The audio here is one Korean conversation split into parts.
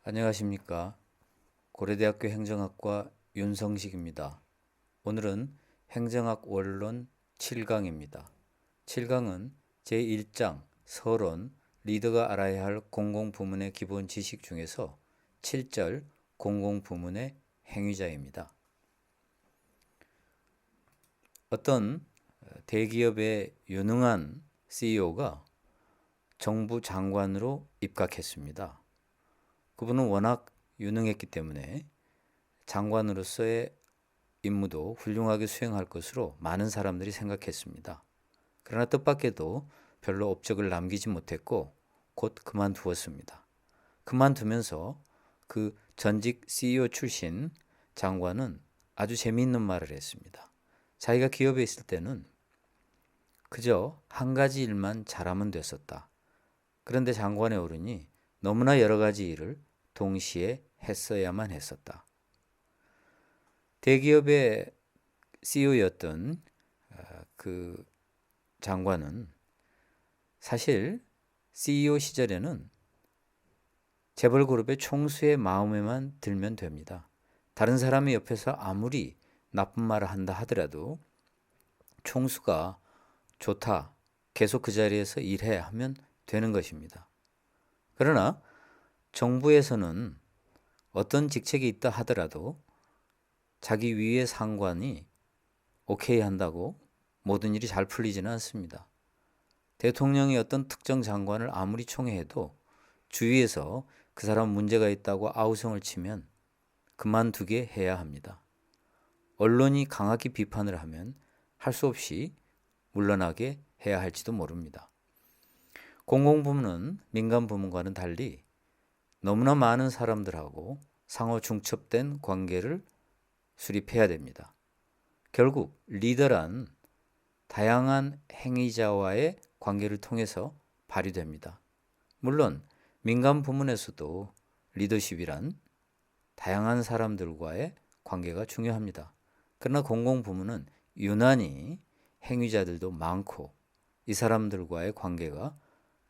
안녕하십니까. 고려대학교 행정학과 윤성식입니다. 오늘은 행정학 원론 7강입니다. 7강은 제1장 서론 리더가 알아야 할 공공부문의 기본 지식 중에서 7절 공공부문의 행위자입니다. 어떤 대기업의 유능한 CEO가 정부 장관으로 입각했습니다. 그분은 워낙 유능했기 때문에 장관으로서의 임무도 훌륭하게 수행할 것으로 많은 사람들이 생각했습니다. 그러나 뜻밖에도 별로 업적을 남기지 못했고 곧 그만두었습니다. 그만두면서 그 전직 CEO 출신 장관은 아주 재미있는 말을 했습니다. 자기가 기업에 있을 때는 그저 한 가지 일만 잘하면 됐었다. 그런데 장관에 오르니 너무나 여러 가지 일을 동시에 했어야만 했었다. 대기업의 CEO였던 그 장관은 사실 CEO 시절에는 재벌그룹의 총수의 마음에만 들면 됩니다. 다른 사람이 옆에서 아무리 나쁜 말을 한다 하더라도 총수가 좋다, 계속 그 자리에서 일해 하면 되는 것입니다. 그러나 정부에서는 어떤 직책이 있다 하더라도 자기 위의 상관이 오케이 한다고 모든 일이 잘 풀리지는 않습니다. 대통령이 어떤 특정 장관을 아무리 총애해도 주위에서 그 사람 문제가 있다고 아우성을 치면 그만두게 해야 합니다. 언론이 강하게 비판을 하면 할 수 없이 물러나게 해야 할지도 모릅니다. 공공부문은 민간부문과는 달리 너무나 많은 사람들하고 상호 중첩된 관계를 수립해야 됩니다. 결국 리더란 다양한 행위자와의 관계를 통해서 발휘됩니다. 물론 민간 부문에서도 리더십이란 다양한 사람들과의 관계가 중요합니다. 그러나 공공 부문은 유난히 행위자들도 많고 이 사람들과의 관계가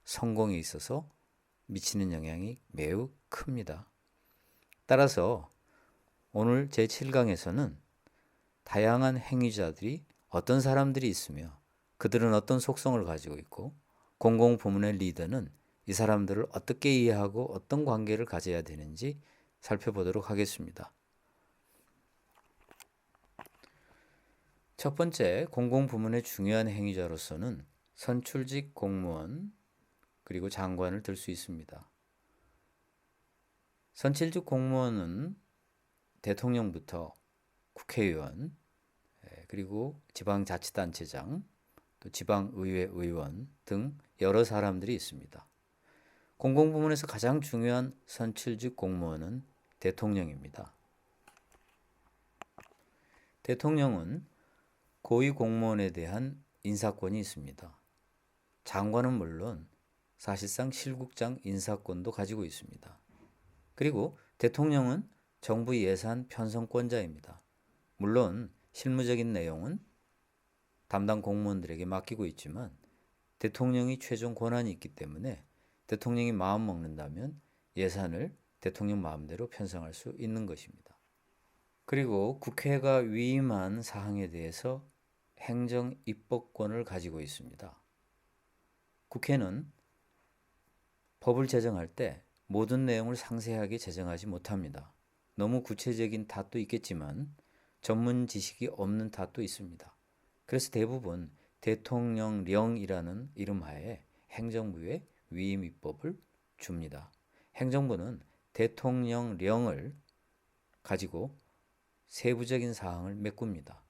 성공에 있어서 미치는 영향이 매우 큽니다. 따라서 오늘 제7강에서는 다양한 행위자들이 어떤 사람들이 있으며 그들은 어떤 속성을 가지고 있고 공공부문의 리더는 이 사람들을 어떻게 이해하고 어떤 관계를 가져야 되는지 살펴보도록 하겠습니다. 첫 번째, 공공부문의 중요한 행위자로서는 선출직 공무원 그리고 장관을 들 수 있습니다. 선출직 공무원은 대통령부터 국회의원 그리고 지방자치단체장 또 지방의회 의원 등 여러 사람들이 있습니다. 공공부문에서 가장 중요한 선출직 공무원은 대통령입니다. 대통령은 고위 공무원에 대한 인사권이 있습니다. 장관은 물론 사실상 실국장 인사권도 가지고 있습니다. 그리고 대통령은 정부 예산 편성권자입니다. 물론 실무적인 내용은 담당 공무원들에게 맡기고 있지만 대통령이 최종 권한이 있기 때문에 대통령이 마음 먹는다면 예산을 대통령 마음대로 편성할 수 있는 것입니다. 그리고 국회가 위임한 사항에 대해서 행정 입법권을 가지고 있습니다. 국회는 법을 제정할 때 모든 내용을 상세하게 제정하지 못합니다. 너무 구체적인 탓도 있겠지만 전문 지식이 없는 탓도 있습니다. 그래서 대부분 대통령령이라는 이름하에 행정부에 위임 입법을 줍니다. 행정부는 대통령령을 가지고 세부적인 사항을 메꿉니다.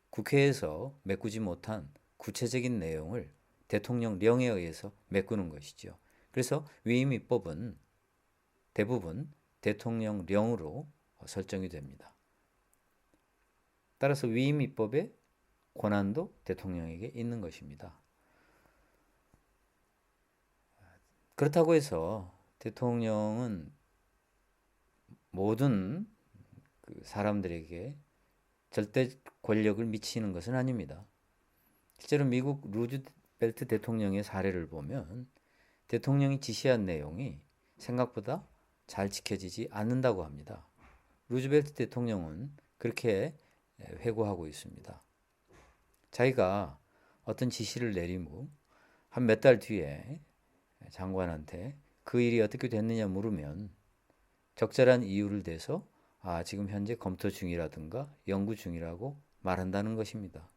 국회에서 메꾸지 못한 구체적인 내용을 대통령령에 의해서 메꾸는 것이죠. 그래서 위임 입법은 대부분 대통령령으로 설정이 됩니다. 따라서 위임 입법의 권한도 대통령에게 있는 것입니다. 그렇다고 해서 대통령은 모든 사람들에게 절대 권력을 미치는 것은 아닙니다. 실제로 미국 루즈벨트 대통령의 사례를 보면 대통령이 지시한 내용이 생각보다 잘 지켜지지 않는다고 합니다. 루즈벨트 대통령은 그렇게 회고하고 있습니다. 자기가 어떤 지시를 내린 후 한 몇 달 뒤에 장관한테 그 일이 어떻게 됐느냐 물으면 적절한 이유를 대서 지금 현재 검토 중이라든가 연구 중이라고 말한다는 것입니다.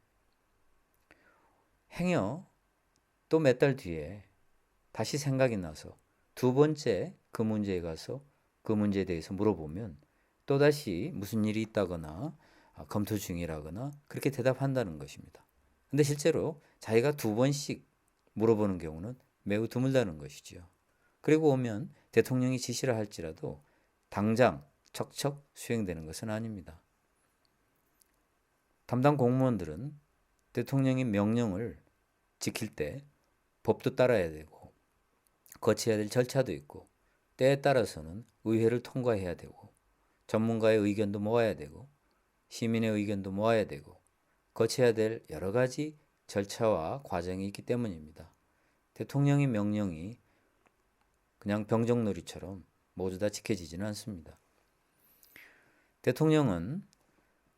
행여 또 몇 달 뒤에 다시 생각이 나서 두 번째 그 문제에 가서 그 문제에 대해서 물어보면 또다시 무슨 일이 있다거나 검토 중이라거나 그렇게 대답한다는 것입니다. 근데 실제로 자기가 두 번씩 물어보는 경우는 매우 드물다는 것이지요. 그리고 오면 대통령이 지시를 할지라도 당장 척척 수행되는 것은 아닙니다. 담당 공무원들은 대통령의 명령을 지킬 때 법도 따라야 되고 거쳐야 될 절차도 있고 때에 따라서는 의회를 통과해야 되고 전문가의 의견도 모아야 되고 시민의 의견도 모아야 되고 거쳐야 될 여러 가지 절차와 과정이 있기 때문입니다. 대통령의 명령이 그냥 병정놀이처럼 모두 다 지켜지지는 않습니다. 대통령은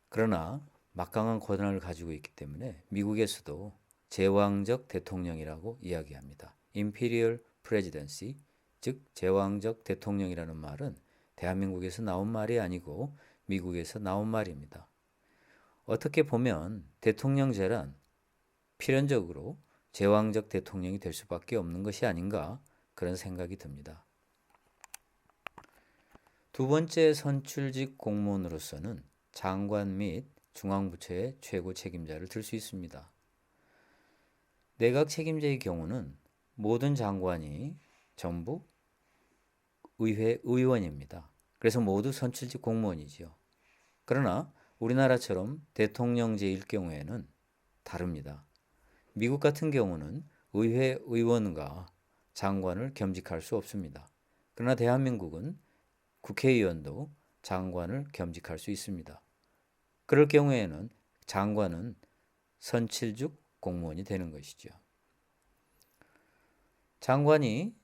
그러나 막강한 권한을 가지고 있기 때문에 미국에서도 제왕적 대통령이라고 이야기합니다. Imperial Presidency, 즉 제왕적 대통령이라는 말은 대한민국에서 나온 말이 아니고 미국에서 나온 말입니다. 어떻게 보면 대통령제란 필연적으로 제왕적 대통령이 될 수밖에 없는 것이 아닌가 그런 생각이 듭니다. 두 번째 선출직 공무원으로서는 장관 및 중앙부처의 최고 책임자를 들 수 있습니다. 내각 책임자의 경우는 모든 장관이 전부 의회 의원입니다. 그래서 모두 선출직 공무원이지요. 그러나 우리나라처럼 대통령제일 경우에는 다릅니다. 미국 같은 경우는 의회 의원과 장관을 겸직할 수 없습니다. 그러나 대한민국은 국회의원도 장관을 겸직할 수 있습니다. 그럴 경우에는 장관은 선출직 공무원이 되는 것이죠. 장관이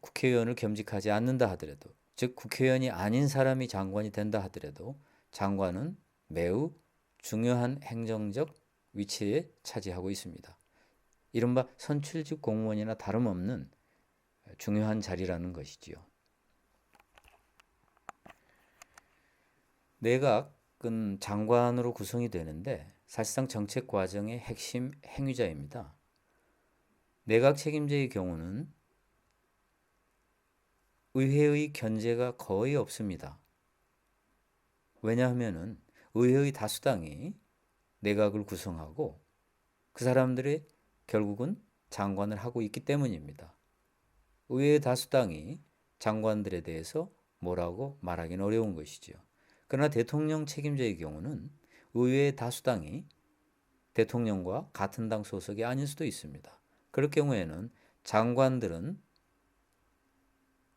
국회의원을 겸직하지 않는다 하더라도, 즉 국회의원이 아닌 사람이 장관이 된다 하더라도 장관은 매우 중요한 행정적 위치에 차지하고 있습니다. 이른바 선출직 공무원이나 다름없는 중요한 자리라는 것이지요. 내각은 장관으로 구성이 되는데 사실상 정책 과정의 핵심 행위자입니다. 내각 책임자의 경우는 의회의 견제가 거의 없습니다. 왜냐하면 의회의 다수당이 내각을 구성하고 그 사람들이 결국은 장관을 하고 있기 때문입니다. 의회의 다수당이 장관들에 대해서 뭐라고 말하기는 어려운 것이죠. 그러나 대통령 책임자의 경우는 의회의 다수당이 대통령과 같은 당 소속이 아닐 수도 있습니다. 그럴 경우에는 장관들은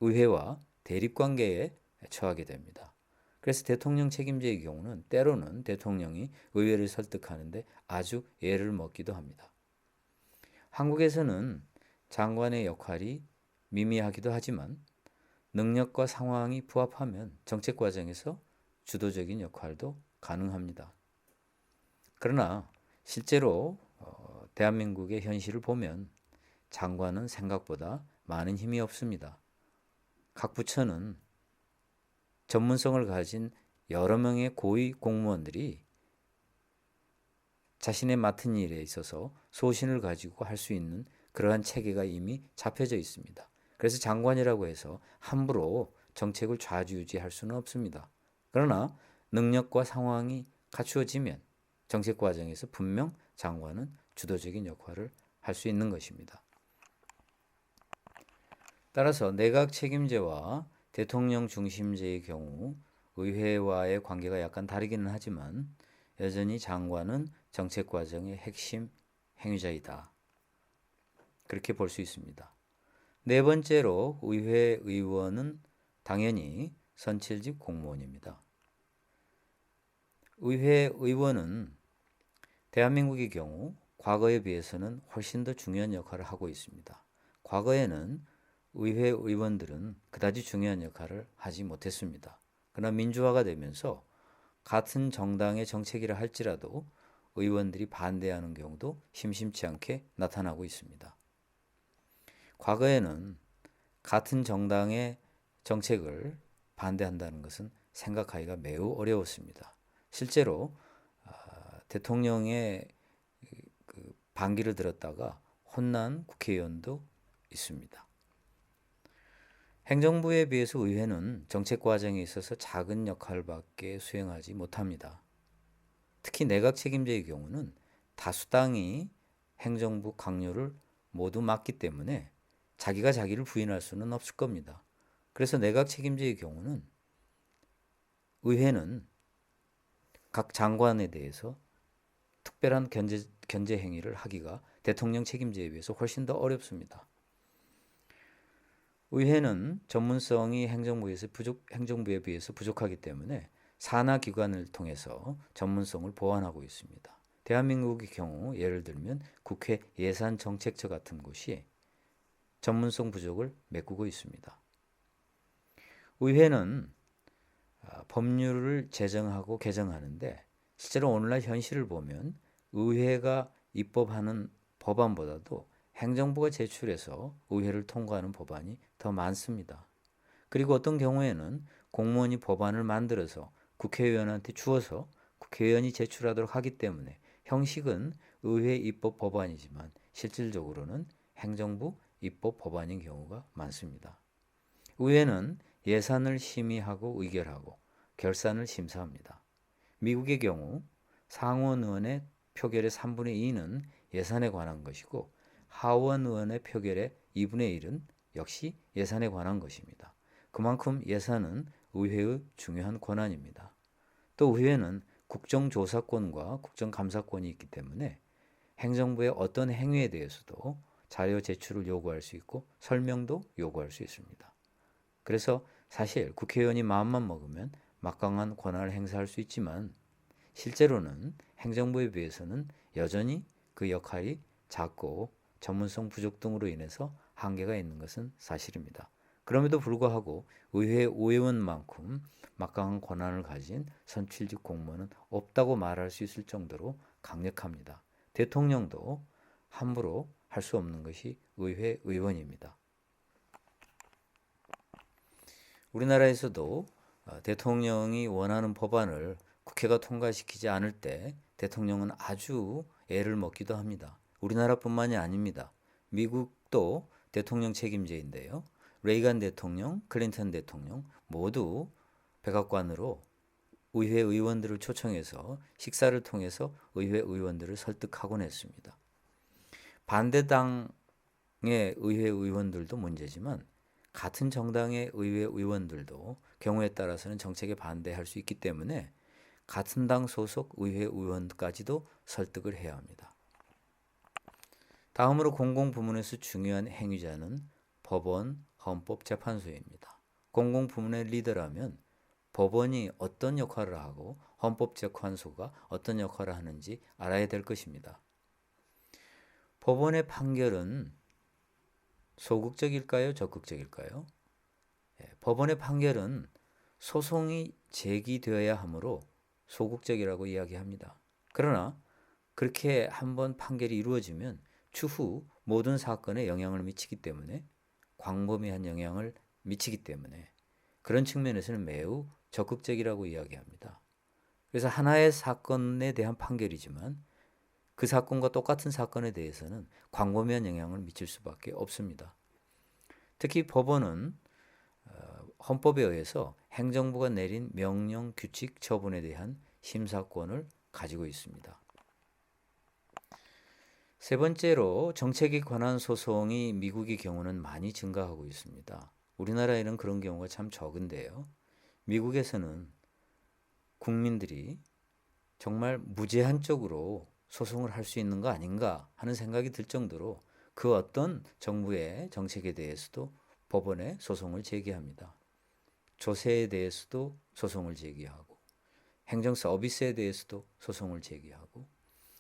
의회와 대립관계에 처하게 됩니다. 그래서 대통령 책임자의 경우는 때로는 대통령이 의회를 설득하는데 아주 애를 먹기도 합니다. 한국에서는 장관의 역할이 미미하기도 하지만 능력과 상황이 부합하면 정책 과정에서 주도적인 역할도 가능합니다. 그러나 실제로 대한민국의 현실을 보면 장관은 생각보다 많은 힘이 없습니다. 각 부처는 전문성을 가진 여러 명의 고위 공무원들이 자신의 맡은 일에 있어서 소신을 가지고 할 수 있는 그러한 체계가 이미 잡혀져 있습니다. 그래서 장관이라고 해서 함부로 정책을 좌지우지할 수는 없습니다. 그러나 능력과 상황이 갖추어지면 정책 과정에서 분명 장관은 주도적인 역할을 할 수 있는 것입니다. 따라서 내각 책임제와 대통령 중심제의 경우 의회와의 관계가 약간 다르기는 하지만 여전히 장관은 정책 과정의 핵심 행위자이다. 그렇게 볼 수 있습니다. 네 번째로 의회 의원은 당연히 선출직 공무원입니다. 의회 의원은 대한민국의 경우 과거에 비해서는 훨씬 더 중요한 역할을 하고 있습니다. 과거에는 의회 의원들은 그다지 중요한 역할을 하지 못했습니다. 그러나 민주화가 되면서 같은 정당의 정책이라 할지라도 의원들이 반대하는 경우도 심심치 않게 나타나고 있습니다. 과거에는 같은 정당의 정책을 반대한다는 것은 생각하기가 매우 어려웠습니다. 실제로 대통령의 반기를 들었다가 혼난 국회의원도 있습니다. 행정부에 비해서 의회는 정책 과정에 있어서 작은 역할밖에 수행하지 못합니다. 특히 내각 책임제의 경우는 다수당이 행정부 강요를 모두 맡기 때문에 자기가 자기를 부인할 수는 없을 겁니다. 그래서 내각 책임제의 경우는 의회는 각 장관에 대해서 특별한 견제 행위를 하기가 대통령 책임제에 비해서 훨씬 더 어렵습니다. 의회는 전문성이 행정부에 비해서 부족하기 때문에 산하 기관을 통해서 전문성을 보완하고 있습니다. 대한민국의 경우 예를 들면 국회 예산정책처 같은 곳이 전문성 부족을 메꾸고 있습니다. 의회는 법률을 제정하고 개정하는데 실제로 오늘날 현실을 보면 의회가 입법하는 법안보다도 행정부가 제출해서 의회를 통과하는 법안이 더 많습니다. 그리고 어떤 경우에는 공무원이 법안을 만들어서 국회의원한테 주어서 국회의원이 제출하도록 하기 때문에 형식은 의회 입법 법안이지만 실질적으로는 행정부 입법 법안인 경우가 많습니다. 의회는 예산을 심의하고 의결하고 결산을 심사합니다. 미국의 경우 상원 의원의 표결의 3분의 2는 예산에 관한 것이고 하원 의원의 표결의 2분의 1은 역시 예산에 관한 것입니다. 그만큼 예산은 의회의 중요한 권한입니다. 또 의회는 국정조사권과 국정감사권이 있기 때문에 행정부의 어떤 행위에 대해서도 자료 제출을 요구할 수 있고 설명도 요구할 수 있습니다. 그래서 사실 국회의원이 마음만 먹으면 막강한 권한을 행사할 수 있지만 실제로는 행정부에 비해서는 여전히 그 역할이 작고 전문성 부족 등으로 인해서 한계가 있는 것은 사실입니다. 그럼에도 불구하고 의회 의원만큼 막강한 권한을 가진 선출직 공무원은 없다고 말할 수 있을 정도로 강력합니다. 대통령도 함부로 할 수 없는 것이 의회 의원입니다. 우리나라에서도 대통령이 원하는 법안을 국회가 통과시키지 않을 때 대통령은 아주 애를 먹기도 합니다. 우리나라뿐만이 아닙니다. 미국도 대통령 책임제인데요. 레이간 대통령, 클린턴 대통령 모두 백악관으로 의회 의원들을 초청해서 식사를 통해서 의회 의원들을 설득하곤 했습니다. 반대당의 의회 의원들도 문제지만 같은 정당의 의회 의원들도 경우에 따라서는 정책에 반대할 수 있기 때문에 같은 당 소속 의회 의원까지도 설득을 해야 합니다. 다음으로 공공부문에서 중요한 행위자는 법원, 헌법재판소입니다. 공공부문의 리더라면 법원이 어떤 역할을 하고 헌법재판소가 어떤 역할을 하는지 알아야 될 것입니다. 법원의 판결은 소극적일까요? 적극적일까요? 법원의 판결은 소송이 제기되어야 하므로 소극적이라고 이야기합니다. 그러나 그렇게 한번 판결이 이루어지면 추후 모든 사건에 영향을 미치기 때문에 광범위한 영향을 미치기 때문에 그런 측면에서는 매우 적극적이라고 이야기합니다. 그래서 하나의 사건에 대한 판결이지만 그 사건과 똑같은 사건에 대해서는 광범위한 영향을 미칠 수밖에 없습니다. 특히 법원은 헌법에 의해서 행정부가 내린 명령, 규칙, 처분에 대한 심사권을 가지고 있습니다. 세 번째로 정책에 관한 소송이 미국의 경우는 많이 증가하고 있습니다. 우리나라에는 그런 경우가 참 적은데요. 미국에서는 국민들이 정말 무제한적으로 소송을 할 수 있는 거 아닌가 하는 생각이 들 정도로 그 어떤 정부의 정책에 대해서도 법원에 소송을 제기합니다. 조세에 대해서도 소송을 제기하고 행정 서비스에 대해서도 소송을 제기하고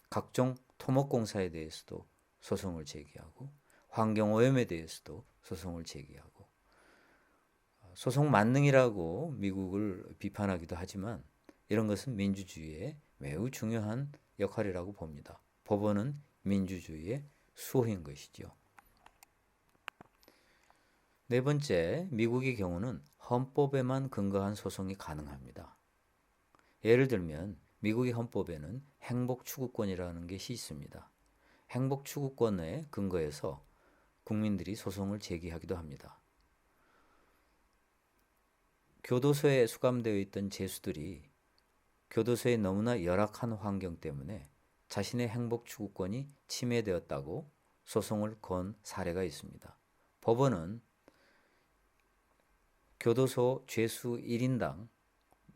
각종 토목공사에 대해서도 소송을 제기하고 환경오염에 대해서도 소송을 제기하고 소송 만능이라고 미국을 비판하기도 하지만 이런 것은 민주주의의 매우 중요한 역할이라고 봅니다. 법원은 민주주의의 수호인 것이죠. 네 번째, 미국의 경우는 헌법에만 근거한 소송이 가능합니다. 예를 들면 미국의 헌법에는 행복 추구권이라는 것이 있습니다. 행복 추구권에 근거해서 국민들이 소송을 제기하기도 합니다. 교도소에 수감되어 있던 죄수들이 교도소의 너무나 열악한 환경 때문에 자신의 행복 추구권이 침해되었다고 소송을 건 사례가 있습니다. 법원은 교도소 죄수 1인당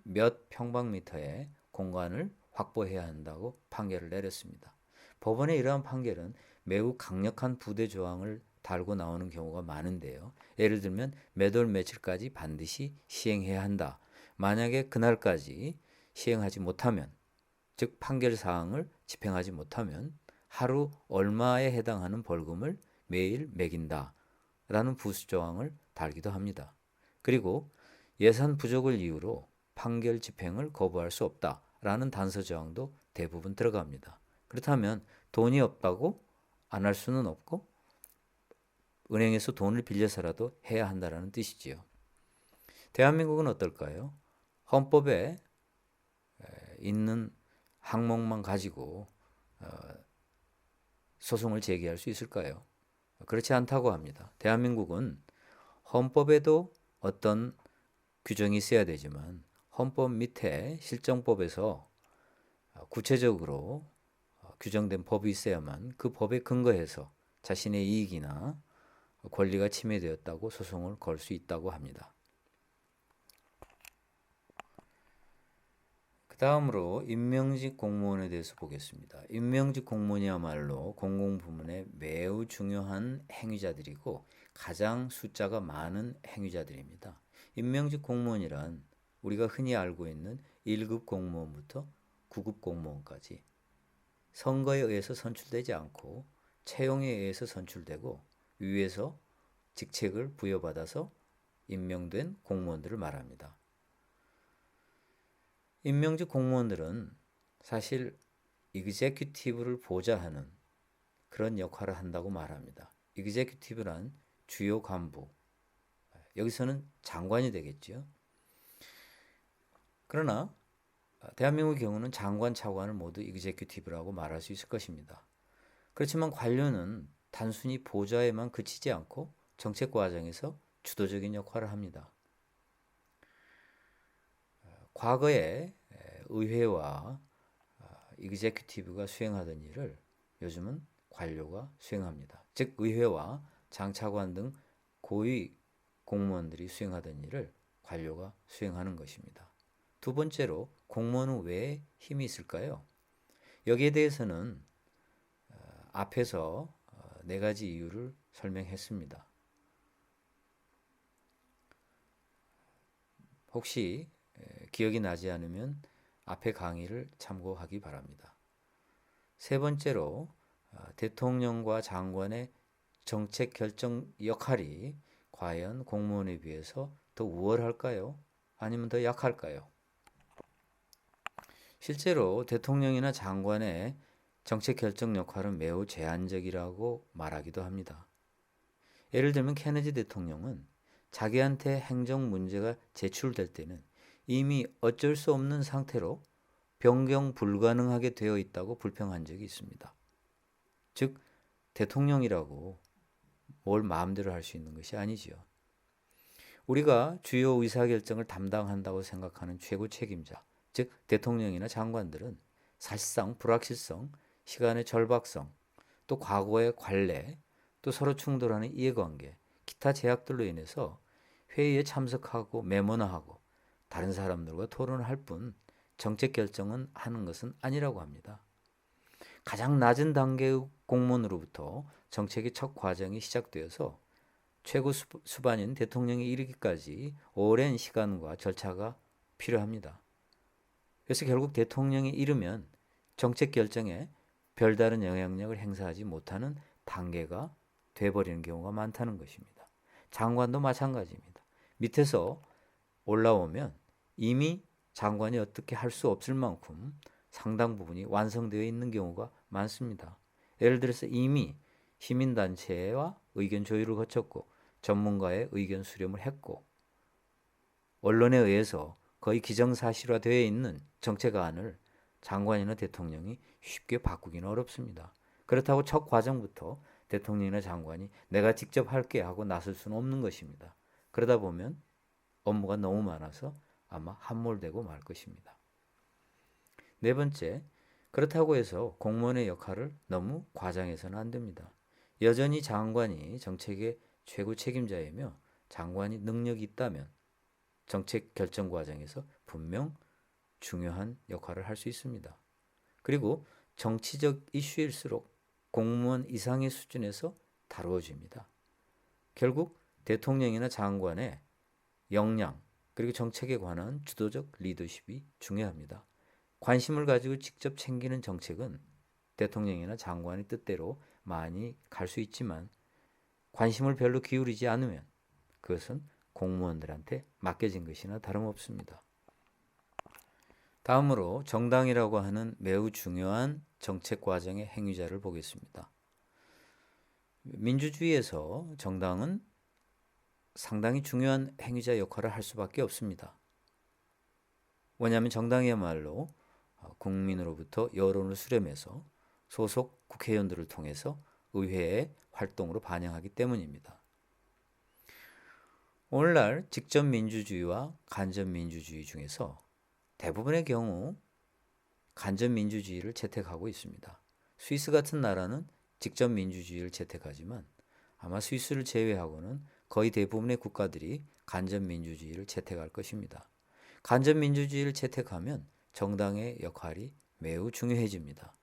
몇 평방미터의 공간을 확보해야 한다고 판결을 내렸습니다. 법원의 이러한 판결은 매우 강력한 부대 조항을 달고 나오는 경우가 많은데요. 예를 들면 몇 월 며칠까지 반드시 시행해야 한다. 만약에 그날까지 시행하지 못하면, 즉 판결 사항을 집행하지 못하면 하루 얼마에 해당하는 벌금을 매일 매긴다 라는 부수 조항을 달기도 합니다. 그리고 예산 부족을 이유로 판결 집행을 거부할 수 없다라는 단서 조항도 대부분 들어갑니다. 그렇다면 돈이 없다고 안 할 수는 없고 은행에서 돈을 빌려서라도 해야 한다는 뜻이지요. 대한민국은 어떨까요? 헌법에 있는 항목만 가지고 소송을 제기할 수 있을까요? 그렇지 않다고 합니다. 대한민국은 헌법에도 어떤 규정이 있어야 되지만 헌법 밑에 실정법에서 구체적으로 규정된 법이 있어야만 그 법에 근거해서 자신의 이익이나 권리가 침해되었다고 소송을 걸 수 있다고 합니다. 그 다음으로 임명직 공무원에 대해서 보겠습니다. 임명직 공무원이야말로 공공부문의 매우 중요한 행위자들이고 가장 숫자가 많은 행위자들입니다. 임명직 공무원이란 우리가 흔히 알고 있는 1급 공무원부터 9급 공무원까지 선거에 의해서 선출되지 않고 채용에 의해서 선출되고 위에서 직책을 부여받아서 임명된 공무원들을 말합니다. 임명직 공무원들은 사실 이그제큐티브를 보좌하는 그런 역할을 한다고 말합니다. 이그제큐티브란 주요 간부, 여기서는 장관이 되겠죠. 그러나 대한민국의 경우는 장관, 차관을 모두 이그제큐티브라고 말할 수 있을 것입니다. 그렇지만 관료는 단순히 보좌에만 그치지 않고 정책 과정에서 주도적인 역할을 합니다. 과거에 의회와 이그제큐티브가 수행하던 일을 요즘은 관료가 수행합니다. 즉 의회와 장차관 등 고위 공무원들이 수행하던 일을 관료가 수행하는 것입니다. 두 번째로 공무원은 왜 힘이 있을까요? 여기에 대해서는 앞에서 네 가지 이유를 설명했습니다. 혹시 기억이 나지 않으면 앞의 강의를 참고하기 바랍니다. 세 번째로 대통령과 장관의 정책 결정 역할이 과연 공무원에 비해서 더 우월할까요? 아니면 더 약할까요? 실제로 대통령이나 장관의 정책 결정 역할은 매우 제한적이라고 말하기도 합니다. 예를 들면 케네디 대통령은 자기한테 행정 문제가 제출될 때는 이미 어쩔 수 없는 상태로 변경 불가능하게 되어 있다고 불평한 적이 있습니다. 즉 대통령이라고 뭘 마음대로 할 수 있는 것이 아니지요. 우리가 주요 의사결정을 담당한다고 생각하는 최고 책임자, 즉 대통령이나 장관들은 사실상 불확실성, 시간의 절박성, 또 과거의 관례, 또 서로 충돌하는 이해관계, 기타 제약들로 인해서 회의에 참석하고 메모나 하고 다른 사람들과 토론을 할 뿐 정책 결정은 하는 것은 아니라고 합니다. 가장 낮은 단계의 공무원으로부터 정책의 첫 과정이 시작되어서 최고 수반인 대통령이 이르기까지 오랜 시간과 절차가 필요합니다. 그래서 결국 대통령이 이르면 정책 결정에 별다른 영향력을 행사하지 못하는 단계가 돼버리는 경우가 많다는 것입니다. 장관도 마찬가지입니다. 밑에서 올라오면 이미 장관이 어떻게 할 수 없을 만큼 상당 부분이 완성되어 있는 경우가 많습니다. 예를 들어서 이미 시민단체와 의견 조율을 거쳤고 전문가의 의견 수렴을 했고 언론에 의해서 거의 기정사실화되어 있는 정책안을 장관이나 대통령이 쉽게 바꾸기는 어렵습니다. 그렇다고 첫 과정부터 대통령이나 장관이 내가 직접 할게 하고 나설 수는 없는 것입니다. 그러다 보면 업무가 너무 많아서 아마 함몰되고 말 것입니다. 네 번째, 그렇다고 해서 공무원의 역할을 너무 과장해서는 안 됩니다. 여전히 장관이 정책의 최고 책임자이며 장관이 능력이 있다면 정책 결정 과정에서 분명 중요한 역할을 할 수 있습니다. 그리고 정치적 이슈일수록 공무원 이상의 수준에서 다루어집니다. 결국 대통령이나 장관의 역량 그리고 정책에 관한 주도적 리더십이 중요합니다. 관심을 가지고 직접 챙기는 정책은 대통령이나 장관의 뜻대로 많이 갈 수 있지만 관심을 별로 기울이지 않으면 그것은 공무원들한테 맡겨진 것이나 다름없습니다. 다음으로 정당이라고 하는 매우 중요한 정책 과정의 행위자를 보겠습니다. 민주주의에서 정당은 상당히 중요한 행위자 역할을 할 수밖에 없습니다. 왜냐하면 정당이야말로 국민으로부터 여론을 수렴해서 소속 국회의원들을 통해서 의회의 활동으로 반영하기 때문입니다. 오늘날 직접 민주주의와 간접 민주주의 중에서 대부분의 경우 간접 민주주의를 채택하고 있습니다. 스위스 같은 나라는 직접 민주주의를 채택하지만 아마 스위스를 제외하고는 거의 대부분의 국가들이 간접 민주주의를 채택할 것입니다. 간접 민주주의를 채택하면 정당의 역할이 매우 중요해집니다.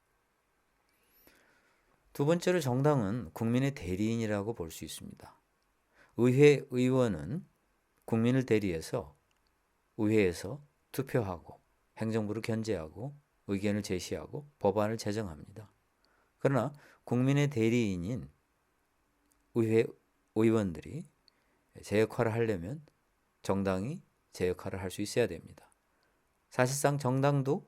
두 번째로 정당은 국민의 대리인이라고 볼 수 있습니다. 의회 의원은 국민을 대리해서 의회에서 투표하고 행정부를 견제하고 의견을 제시하고 법안을 제정합니다. 그러나 국민의 대리인인 의회 의원들이 제 역할을 하려면 정당이 제 역할을 할 수 있어야 됩니다. 사실상 정당도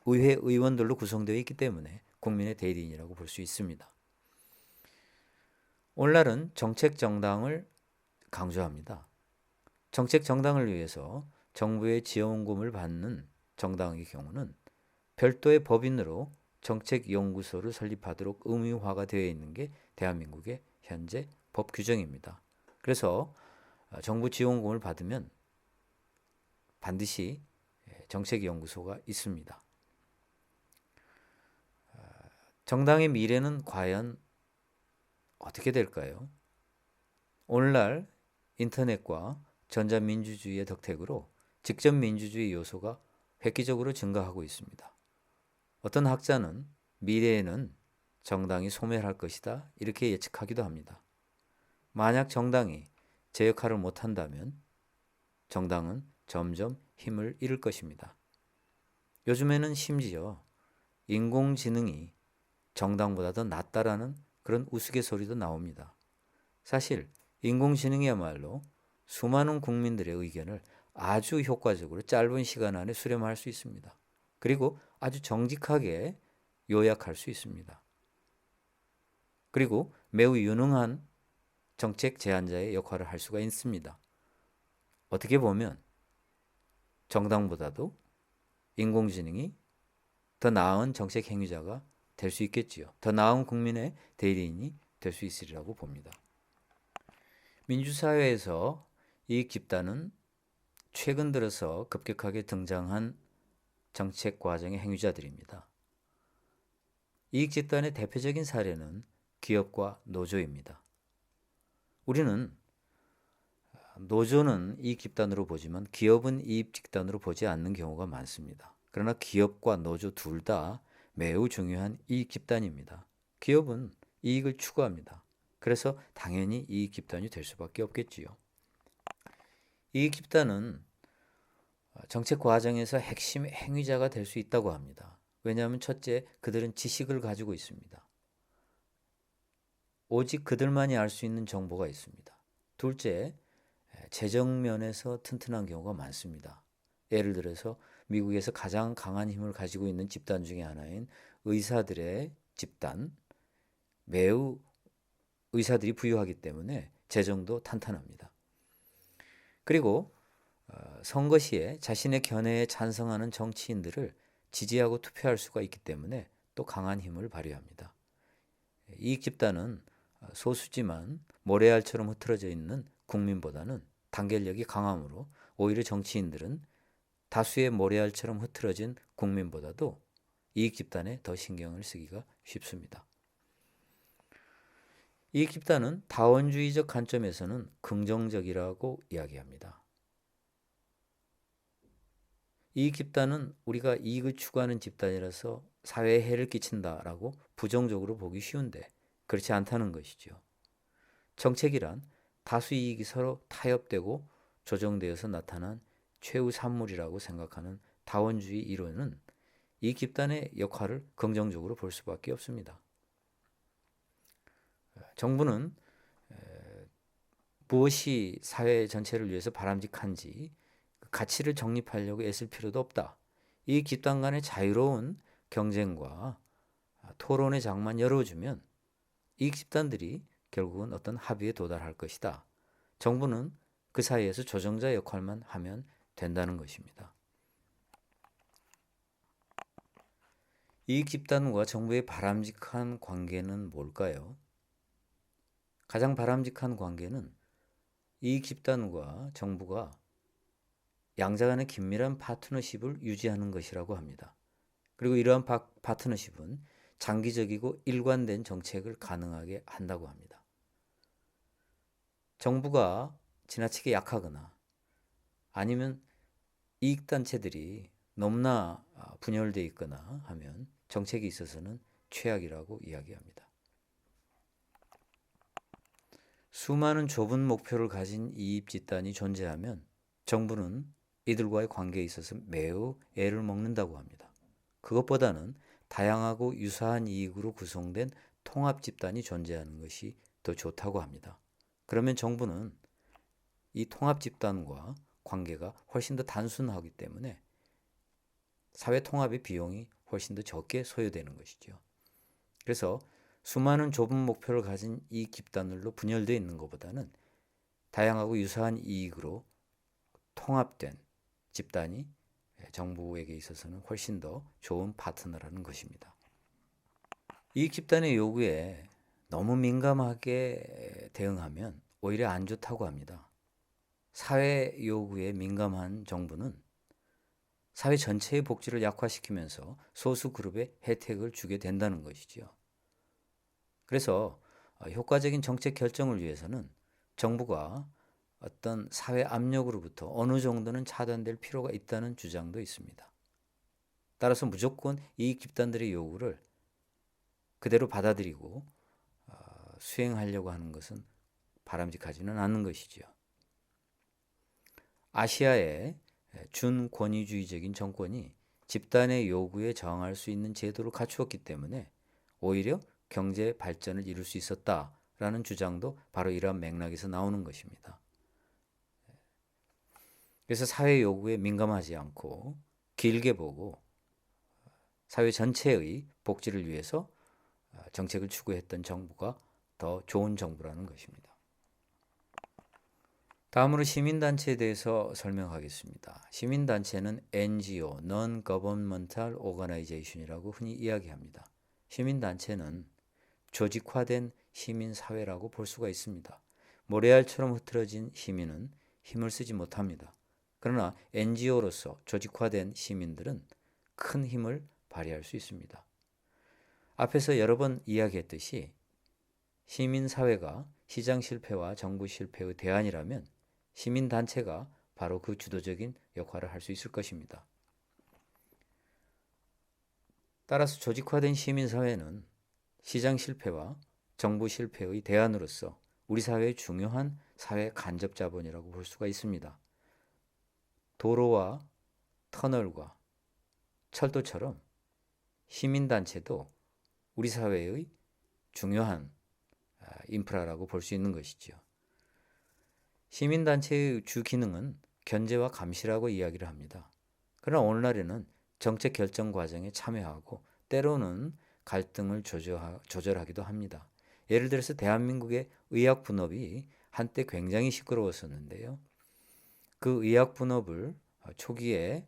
의회 의원들로 구성되어 있기 때문에 국민의 대리인이라고 볼 수 있습니다. 오늘날은 정책 정당을 강조합니다. 정책 정당을 위해서 정부의 지원금을 받는 정당의 경우는 별도의 법인으로 정책연구소를 설립하도록 의무화가 되어 있는 게 대한민국의 현재 법 규정입니다. 그래서 정부 지원금을 받으면 반드시 정책연구소가 있습니다. 정당의 미래는 과연 어떻게 될까요? 오늘날 인터넷과 전자민주주의의 덕택으로 직접 민주주의 요소가 획기적으로 증가하고 있습니다. 어떤 학자는 미래에는 정당이 소멸할 것이다 이렇게 예측하기도 합니다. 만약 정당이 제 역할을 못한다면 정당은 점점 힘을 잃을 것입니다. 요즘에는 심지어 인공지능이 정당보다 더 낫다라는 그런 우스갯소리도 나옵니다. 사실 인공지능이야말로 수많은 국민들의 의견을 아주 효과적으로 짧은 시간 안에 수렴할 수 있습니다. 그리고 아주 정직하게 요약할 수 있습니다. 그리고 매우 유능한 정책 제안자의 역할을 할 수가 있습니다. 어떻게 보면 정당보다도 인공지능이 더 나은 정책 행위자가 될 수 있겠지요. 더 나은 국민의 대리인이 될 수 있으리라고 봅니다. 민주사회에서 이익 집단은 최근 들어서 급격하게 등장한 정책 과정의 행위자들입니다. 이익 집단의 대표적인 사례는 기업과 노조입니다. 우리는 노조는 이익 집단으로 보지만 기업은 이익 집단으로 보지 않는 경우가 많습니다. 그러나 기업과 노조 둘 다 매우 중요한 이익 집단입니다. 기업은 이익을 추구합니다. 그래서 당연히 이익 집단이 될 수밖에 없겠지요. 이익 집단은 정책 과정에서 핵심 행위자가 될 수 있다고 합니다. 왜냐하면 첫째, 그들은 지식을 가지고 있습니다. 오직 그들만이 알 수 있는 정보가 있습니다. 둘째, 재정 면에서 튼튼한 경우가 많습니다. 예를 들어서 미국에서 가장 강한 힘을 가지고 있는 집단 중에 하나인 의사들의 집단, 매우 의사들이 부유하기 때문에 재정도 탄탄합니다. 그리고 선거 시에 자신의 견해에 찬성하는 정치인들을 지지하고 투표할 수가 있기 때문에 또 강한 힘을 발휘합니다. 이익 집단은 소수지만 모래알처럼 흐트러져 있는 국민보다는 단결력이 강하므로 오히려 정치인들은 다수의 모래알처럼 흐트러진 국민보다도 이익 집단에 더 신경을 쓰기가 쉽습니다. 이익 집단은 다원주의적 관점에서는 긍정적이라고 이야기합니다. 이익 집단은 우리가 이익을 추구하는 집단이라서 사회에 해를 끼친다라고 부정적으로 보기 쉬운데 그렇지 않다는 것이죠. 정책이란 다수 이익이 서로 타협되고 조정되어서 나타난 최후 산물이라고 생각하는 다원주의 이론은 이 집단의 역할을 긍정적으로 볼 수밖에 없습니다. 정부는 무엇이 사회 전체를 위해서 바람직한지 그 가치를 정립하려고 애쓸 필요도 없다. 이 집단 간의 자유로운 경쟁과 토론의 장만 열어주면 이 집단들이 결국은 어떤 합의에 도달할 것이다. 정부는 그 사이에서 조정자 역할만 하면 된다는 것입니다. 이익 집단과 정부의 바람직한 관계는 뭘까요? 가장 바람직한 관계는 이익 집단과 정부가 양자 간의 긴밀한 파트너십을 유지하는 것이라고 합니다. 그리고 이러한 파트너십은 장기적이고 일관된 정책을 가능하게 한다고 합니다. 정부가 지나치게 약하거나 아니면 이익단체들이 너무나 분열되어 있거나 하면 정책에 있어서는 최악이라고 이야기합니다. 수많은 좁은 목표를 가진 이익 집단이 존재하면 정부는 이들과의 관계에 있어서 매우 애를 먹는다고 합니다. 그것보다는 다양하고 유사한 이익으로 구성된 통합 집단이 존재하는 것이 더 좋다고 합니다. 그러면 정부는 이 통합 집단과 관계가 훨씬 더 단순하기 때문에 사회 통합의 비용이 훨씬 더 적게 소요되는 것이죠. 그래서 수많은 좁은 목표를 가진 이익 집단들로 분열되어 있는 것보다는 다양하고 유사한 이익으로 통합된 집단이 정부에게 있어서는 훨씬 더 좋은 파트너라는 것입니다. 이익 집단의 요구에 너무 민감하게 대응하면 오히려 안 좋다고 합니다. 사회 요구에 민감한 정부는 사회 전체의 복지를 약화시키면서 소수 그룹에 혜택을 주게 된다는 것이죠. 그래서 효과적인 정책 결정을 위해서는 정부가 어떤 사회 압력으로부터 어느 정도는 차단될 필요가 있다는 주장도 있습니다. 따라서 무조건 이익 집단들의 요구를 그대로 받아들이고 수행하려고 하는 것은 바람직하지는 않는 것이죠. 아시아의 준권위주의적인 정권이 집단의 요구에 저항할 수 있는 제도를 갖추었기 때문에 오히려 경제 발전을 이룰 수 있었다라는 주장도 바로 이러한 맥락에서 나오는 것입니다. 그래서 사회 요구에 민감하지 않고 길게 보고 사회 전체의 복지를 위해서 정책을 추구했던 정부가 더 좋은 정부라는 것입니다. 다음으로 시민단체에 대해서 설명하겠습니다. 시민단체는 NGO, Non-Governmental Organization이라고 흔히 이야기합니다. 시민단체는 조직화된 시민사회라고 볼 수가 있습니다. 모래알처럼 흐트러진 시민은 힘을 쓰지 못합니다. 그러나 NGO로서 조직화된 시민들은 큰 힘을 발휘할 수 있습니다. 앞에서 여러 번 이야기했듯이 시민사회가 시장 실패와 정부 실패의 대안이라면 시민단체가 바로 그 주도적인 역할을 할 수 있을 것입니다. 따라서 조직화된 시민사회는 시장 실패와 정부 실패의 대안으로서 우리 사회의 중요한 사회 간접 자본이라고 볼 수가 있습니다. 도로와 터널과 철도처럼 시민단체도 우리 사회의 중요한 인프라라고 볼 수 있는 것이죠. 시민단체의 주 기능은 견제와 감시라고 이야기를 합니다. 그러나 오늘날에는 정책 결정 과정에 참여하고 때로는 갈등을 조절하기도 합니다. 예를 들어서 대한민국의 의학 분업이 한때 굉장히 시끄러웠었는데요. 그 의학 분업을 초기에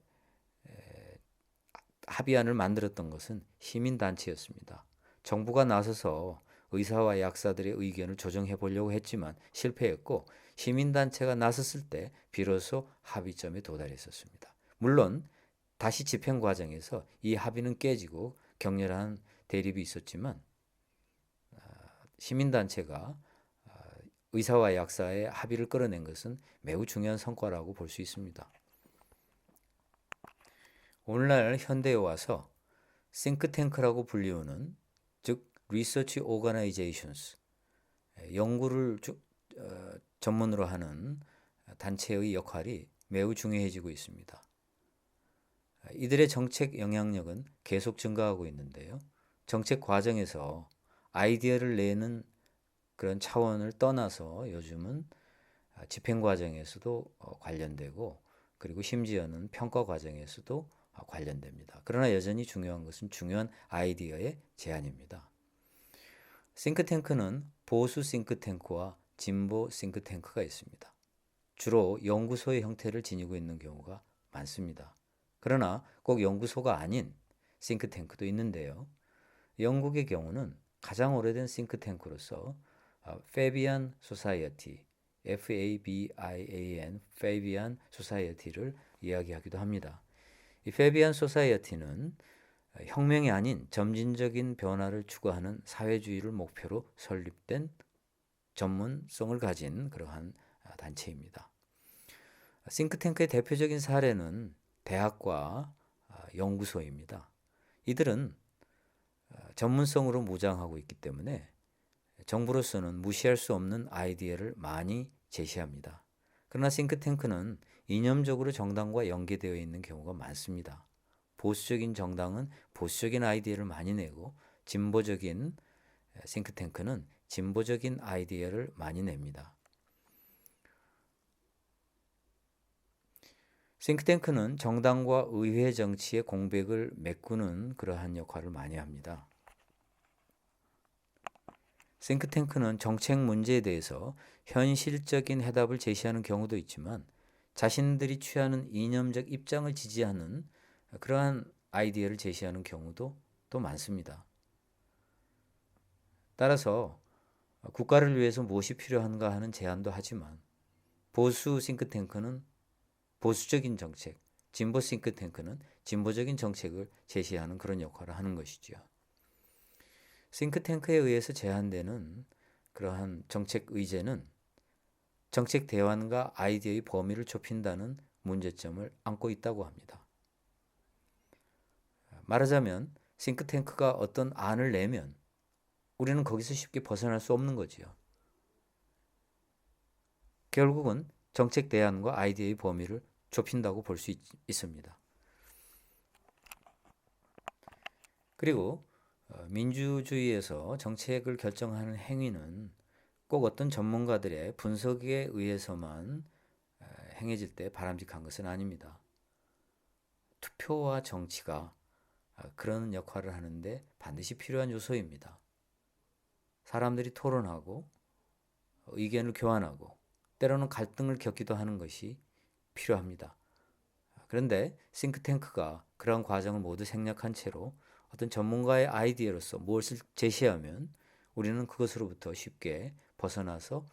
합의안을 만들었던 것은 시민단체였습니다. 정부가 나서서 의사와 약사들의 의견을 조정해 보려고 했지만 실패했고 시민단체가 나섰을 때 비로소 합의점에 도달했었습니다. 물론 다시 집행 과정에서 이 합의는 깨지고 격렬한 대립이 있었지만 시민단체가 의사와 약사의 합의를 끌어낸 것은 매우 중요한 성과라고 볼 수 있습니다. 오늘날 현대에 와서 싱크탱크라고 불리우는 즉 Research Organizations, 연구를 전문으로 하는 단체의 역할이 매우 중요해지고 있습니다. 이들의 정책 영향력은 계속 증가하고 있는데요. 정책 과정에서 아이디어를 내는 그런 차원을 떠나서 요즘은 집행 과정에서도 관련되고 그리고 심지어는 평가 과정에서도 관련됩니다. 그러나 여전히 중요한 것은 중요한 아이디어의 제안입니다. 싱크탱크는 보수 싱크탱크와 진보 싱크탱크가 있습니다. 주로 연구소의 형태를 지니고 있는 경우가 많습니다. 그러나 꼭 연구소가 아닌 싱크탱크도 있는데요. 영국의 경우는 가장 오래된 싱크탱크로서 페비안 소사이어티, FABIAN, 페비안 소사이어티를 이야기하기도 합니다. 이 페비안 소사이어티는 혁명이 아닌 점진적인 변화를 추구하는 사회주의를 목표로 설립된 전문성을 가진 그러한 단체입니다. 싱크탱크의 대표적인 사례는 대학과 연구소입니다. 이들은 전문성으로 무장하고 있기 때문에 정부로서는 무시할 수 없는 아이디어를 많이 제시합니다. 그러나 싱크탱크는 이념적으로 정당과 연계되어 있는 경우가 많습니다. 보수적인 정당은 보수적인 아이디어를 많이 내고 진보적인 싱크탱크는 진보적인 아이디어를 많이 냅니다. 싱크탱크는 정당과 의회 정치의 공백을 메꾸는 그러한 역할을 많이 합니다. 싱크탱크는 정책 문제에 대해서 현실적인 해답을 제시하는 경우도 있지만 자신들이 취하는 이념적 입장을 지지하는 그러한 아이디어를 제시하는 경우도 또 많습니다. 따라서 국가를 위해서 무엇이 필요한가 하는 제안도 하지만 보수 싱크탱크는 보수적인 정책, 진보 싱크탱크는 진보적인 정책을 제시하는 그런 역할을 하는 것이죠. 싱크탱크에 의해서 제안되는 그러한 정책 의제는 정책 대안과 아이디어의 범위를 좁힌다는 문제점을 안고 있다고 합니다. 말하자면 싱크탱크가 어떤 안을 내면 우리는 거기서 쉽게 벗어날 수 없는 거지요. 결국은 정책 대안과 아이디어의 범위를 좁힌다고 볼 수 있습니다. 그리고 민주주의에서 정책을 결정하는 행위는 꼭 어떤 전문가들의 분석에 의해서만 행해질 때 바람직한 것은 아닙니다. 투표와 정치가 그런 역할을 하는데 반드시 필요한 요소입니다. 사람들이 토론하고 의견을 교환하고 때로는 갈등을 겪기도 하는 것이 필요합니다. 그런데 싱크탱크가 그런 과정을 모두 생략한 채로 어떤 전문가의 아이디어로서 무엇을 제시하면 우리는 그것으로부터 쉽게 벗어나서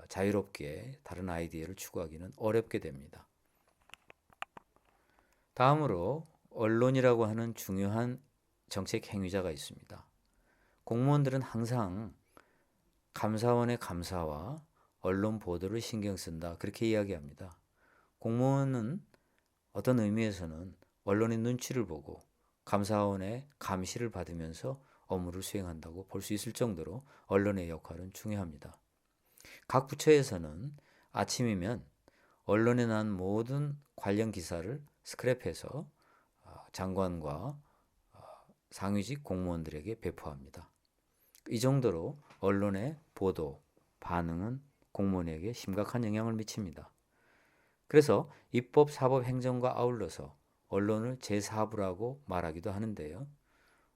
자유롭게 다른 아이디어를 추구하기는 어렵게 됩니다. 다음으로 언론이라고 하는 중요한 정책 행위자가 있습니다. 공무원들은 항상 감사원의 감사와 언론 보도를 신경 쓴다 그렇게 이야기합니다. 공무원은 어떤 의미에서는 언론의 눈치를 보고 감사원의 감시를 받으면서 업무를 수행한다고 볼 수 있을 정도로 언론의 역할은 중요합니다. 각 부처에서는 아침이면 언론에 난 모든 관련 기사를 스크랩해서 장관과 상위직 공무원들에게 배포합니다. 이 정도로 언론의 보도, 반응은 공무원에게 심각한 영향을 미칩니다. 그래서 입법, 사법, 행정과 아울러서 언론을 제4부라고 말하기도 하는데요.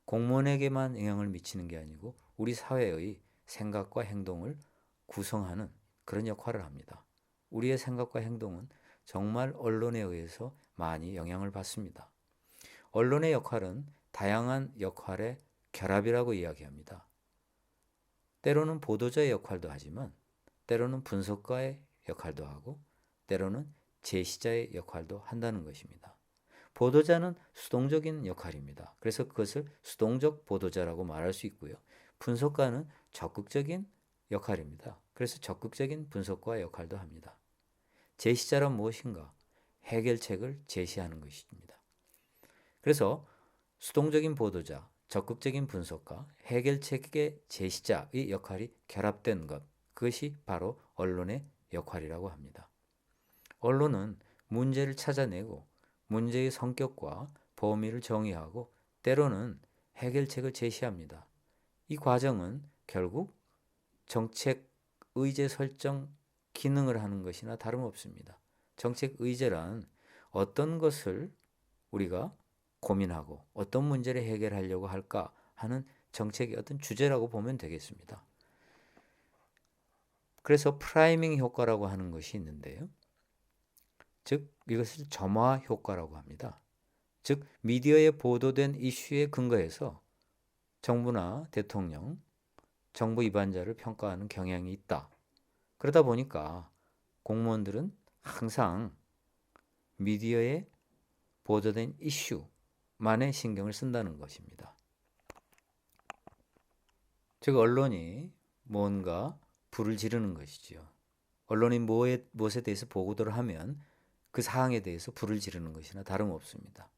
공무원에게만 영향을 미치는 게 아니고 우리 사회의 생각과 행동을 구성하는 그런 역할을 합니다. 우리의 생각과 행동은 정말 언론에 의해서 많이 영향을 받습니다. 언론의 역할은 다양한 역할의 결합이라고 이야기합니다. 때로는 보도자의 역할도 하지만 때로는 분석가의 역할도 하고 때로는 제시자의 역할도 한다는 것입니다. 보도자는 수동적인 역할입니다. 그래서 그것을 수동적 보도자라고 말할 수 있고요. 분석가는 적극적인 역할입니다. 그래서 적극적인 분석가 역할도 합니다. 제시자란 무엇인가? 해결책을 제시하는 것입니다. 그래서 수동적인 보도자, 적극적인 분석가, 해결책의 제시자의 역할이 결합된 것, 그것이 바로 언론의 역할이라고 합니다. 언론은 문제를 찾아내고 문제의 성격과 범위를 정의하고 때로는 해결책을 제시합니다. 이 과정은 결국 정책 의제 설정 기능을 하는 것이나 다름없습니다. 정책 의제란 어떤 것을 우리가 고민하고 어떤 문제를 해결하려고 할까 하는 정책의 어떤 주제라고 보면 되겠습니다. 그래서 프라이밍 효과라고 하는 것이 있는데요. 즉 이것을 점화 효과라고 합니다. 즉 미디어에 보도된 이슈에 근거해서 정부나 대통령, 정부 위반자를 평가하는 경향이 있다. 그러다 보니까 공무원들은 항상 미디어에 보도된 이슈만에 신경을 쓴다는 것입니다. 즉 언론이 뭔가 불을 지르는 것이죠. 언론이 무엇에 대해서 보도를 하면 그 사항에 대해서 불을 지르는 것이나 다름없습니다.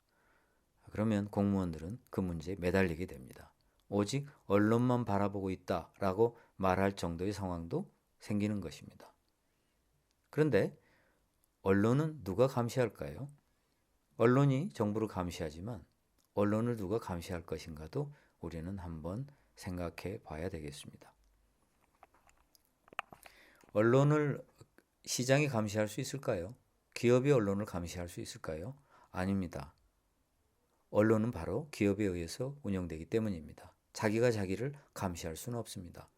그러면 공무원들은 그 문제에 매달리게 됩니다. 오직 언론만 바라보고 있다라고 말할 정도의 상황도 생기는 것입니다. 그런데 언론은 누가 감시할까요? 언론이 정부를 감시하지만 언론을 누가 감시할 것인가도 우리는 한번 생각해 봐야 되겠습니다. 언론을 시장이 감시할 수 있을까요? 기업이 언론을 감시할 수 있을까요? 아닙니다. 언론은 바로 기업에 의해서 운영되기 때문입니다. 자기가 자기를 감시할 수는 없습니다.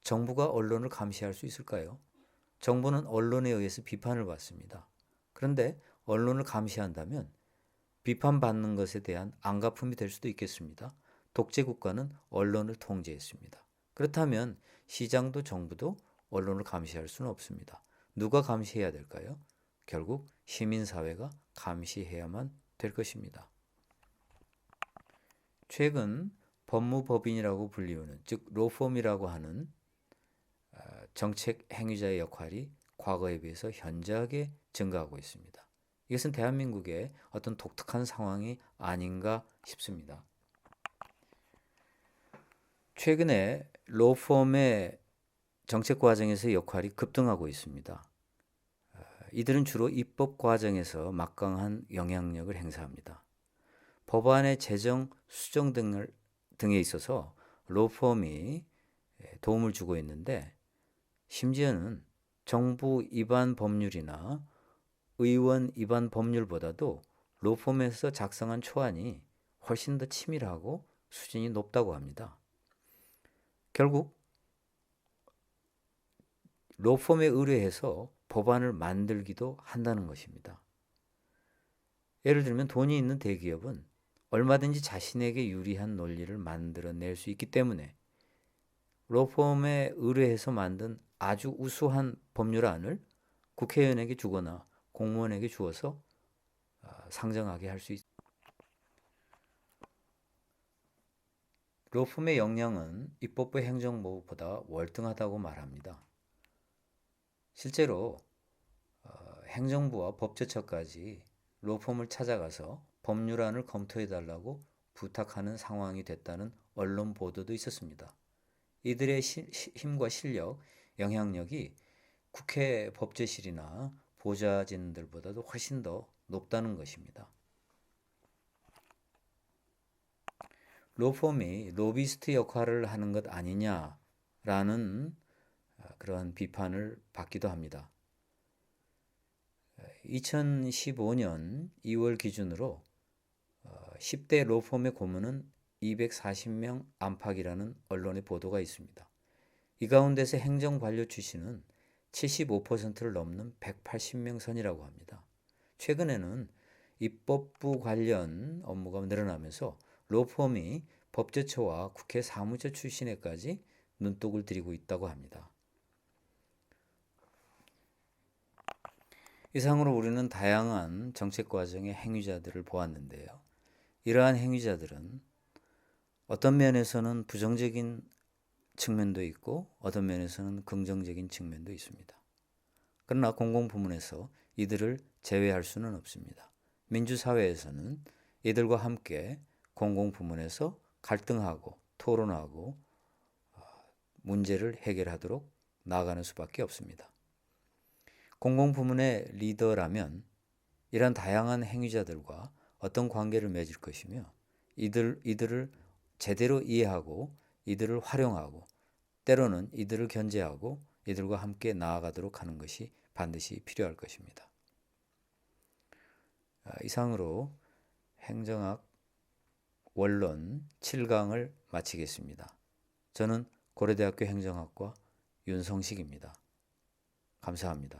정부가 언론을 감시할 수 있을까요? 정부는 언론에 의해서 비판을 받습니다. 그런데 언론을 감시한다면 비판받는 것에 대한 안갚음이 될 수도 있겠습니다. 독재 국가는 언론을 통제했습니다. 그렇다면 시장도 정부도 언론을 감시할 수는 없습니다. 누가 감시해야 될까요? 결국 시민사회가 감시해야만 될 것입니다. 최근 법무법인이라고 불리우는 즉 로펌이라고 하는 정책 행위자의 역할이 과거에 비해서 현저하게 증가하고 있습니다. 이것은 대한민국의 어떤 독특한 상황이 아닌가 싶습니다. 최근에 로펌의 정책 과정에서 역할이 급등하고 있습니다. 이들은 주로 입법 과정에서 막강한 영향력을 행사합니다. 법안의 제정, 수정 등에 있어서 로펌이 도움을 주고 있는데 심지어는 정부 위반 법률이나 의원 위반 법률보다도 로펌에서 작성한 초안이 훨씬 더 치밀하고 수준이 높다고 합니다. 결국 로펌에 의뢰해서 법안을 만들기도 한다는 것입니다. 예를 들면 돈이 있는 대기업은 얼마든지 자신에게 유리한 논리를 만들어낼 수 있기 때문에 로펌에 의뢰해서 만든 아주 우수한 법률안을 국회의원에게 주거나 공무원에게 주어서 상정하게 할 수 있습니다. 로펌의 역량은 입법부 행정부보다 월등하다고 말합니다. 실제로 행정부와 법제처까지 로펌을 찾아가서 법률안을 검토해달라고 부탁하는 상황이 됐다는 언론 보도도 있었습니다. 이들의 힘과 실력, 영향력이 국회 법제실이나 보좌진들보다도 훨씬 더 높다는 것입니다. 로펌이 로비스트 역할을 하는 것 아니냐라는 그러한 비판을 받기도 합니다. 2015년 2월 기준으로 10대 로펌의 고문은 240명 안팎이라는 언론의 보도가 있습니다. 이 가운데서 행정관료 출신은 75%를 넘는 180명 선이라고 합니다. 최근에는 입법부 관련 업무가 늘어나면서 로펌이 법제처와 국회 사무처 출신에까지 눈독을 들이고 있다고 합니다. 이상으로 우리는 다양한 정책 과정의 행위자들을 보았는데요. 이러한 행위자들은 어떤 면에서는 부정적인 측면도 있고 어떤 면에서는 긍정적인 측면도 있습니다. 그러나 공공부문에서 이들을 제외할 수는 없습니다. 민주사회에서는 이들과 함께 공공부문에서 갈등하고 토론하고 문제를 해결하도록 나아가는 수밖에 없습니다. 공공부문의 리더라면 이런 다양한 행위자들과 어떤 관계를 맺을 것이며 이들을 제대로 이해하고 이들을 활용하고 때로는 이들을 견제하고 이들과 함께 나아가도록 하는 것이 반드시 필요할 것입니다. 이상으로 행정학 원론 7강을 마치겠습니다. 저는 고려대학교 행정학과 윤성식입니다. 감사합니다.